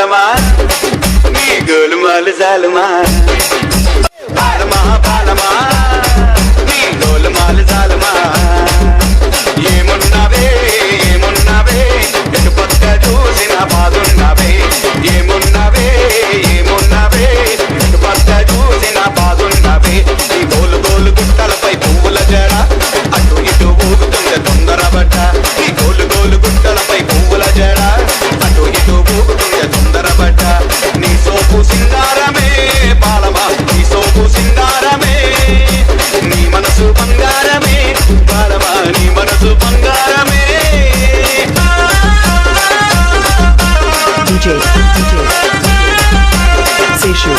బాలమా నీ గోలుమాలు జాలుమా బాలమా బాలమా నీ గోలుమాలు జాలుమా ఏమున్నావే ఏమున్నావే ఎటు పక్క చూసిన బాగున్నావే ఏమున్నావే ఏమున్నావే ఎటు పక్క చూసిన బాగున్నావే ఈ గోలు గోలు గుట్టలపై పువ్వుల జడ అటు ఇటు ఊగుతుండే తొందరబడ్డ ఈ గోలు గోలు గుట్టలపై పువ్వుల జడ అటు ఇటు ఊగుతుండే తొందరబడ్డ నీ సోపు సింగారమే బాలమా నీ సోపు సింగారమే నీ మనసు బంగారమే బాలమా నీ మనసు బంగారమే DJ Seshu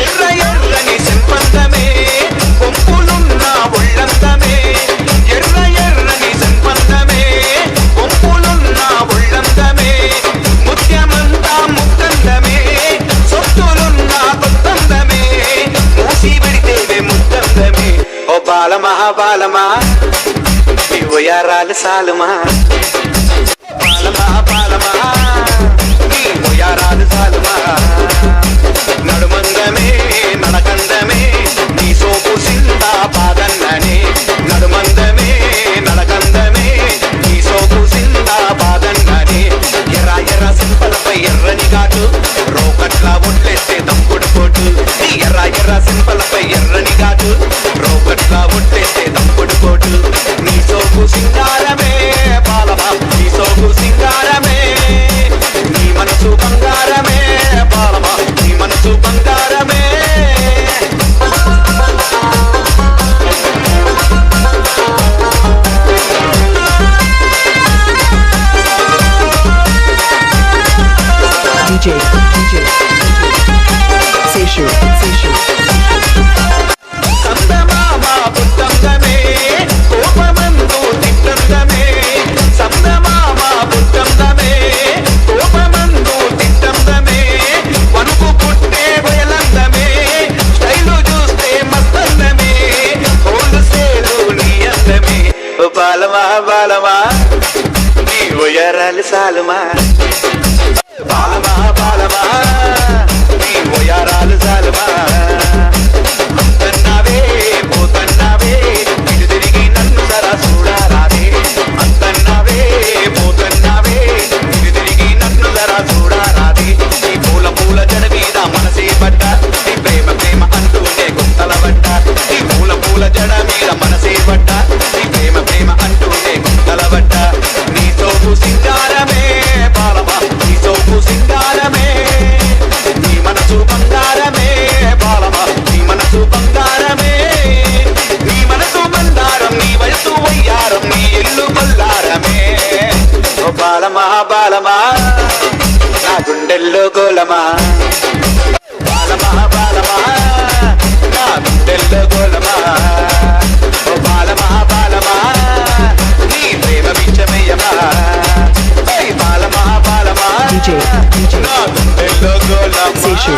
ఎర్ర ఎర్రని సంపందమే కొంపులున్న ఒళ్ళందమే ఎర్ర ఎర్రని సంపందమే కొంపులున్న ఒళ్ళందమే ముత్యమంతా ముక్కందమే సొత్తులున్న కొత్తందమే మూసి పెడితేవే ముత్తందమే ఓ బాలమా బాలమా నీ ఉయ్యారాలు సాలుమా బాలమా బాలమా నీ ఉయ్యారాలు సాలుమా నడుమందమే నడకందమే నీ సోపు సింతా పాదన్ననే నడుమందమే నడకందమే నీ సోపు సింతా పాదన్ననే ఎర్ర ఎర్ర సింపలపై ఎర్రని ఘాటు రోకట్లా ఒట్లేస్తే దంపుడు పోటు నీ ఎర్ర ఎర్ర సింపలపై ఎర్రని ఘాటు రోకట్లా ఒట్లేస్తే దంపుడు పోటు నీ సోపు సింగారమే బాలమా నీ సోపు సింగారమే నీ మనసు బంగారమే బాలమా నీ మనసు బంగారమే DJ Seshu సందమామ బుద్ధందమే కోపమందు తిట్టందమే సందమామ బుద్ధందమే కోపమందు తిట్టందమే వణుకు పుట్టే బయలందమే స్టైలు చూస్తే మస్తందమే హోల్సేలు నీ అందమే ఓ బాలమా బాలమా నీ ఉయ్యారాలు సాలుమా బాలమా బాలమా నీ ఉయ్యారాలు సాలుమా అంతన్నావే పోతన్నావే ఇటు తిరిగి నన్ను సరా చూడారావే అంతన్నావే పోతన్నావే ఇటు తిరిగి నన్ను సరా చూడారావే నీ పూల పూల జడ మీద మనసే పడ్డ నీ ప్రేమ ప్రేమ అంటూనే గుంతల పడ్డ నీ పూల పూల జడ మీద మనసే పడ్డ నీ ప్రేమ ప్రేమ అంటూనే గుంతల పడ్డ నీ సోపు సింగారమే బాలమా నీ సోపు సింగారమే నీ మనసు బంగారమే బాలమా నీ మనసు బంగారమే నీ మనసు బంగారం నీ వయసు వయ్యారం నీ ఇల్లు బల్లారమే ఓ బాలమా బాలమా నా గుండెల్లో గోలమా బాలమా బాలమా నా గుండెల్లో గోలమా ఓ బాలమా బాలమా నీ ప్రేమ బిచ్చమయ్యమా బాలమా బాలమా DJ నా గుండెల్లో గోలమా Seshu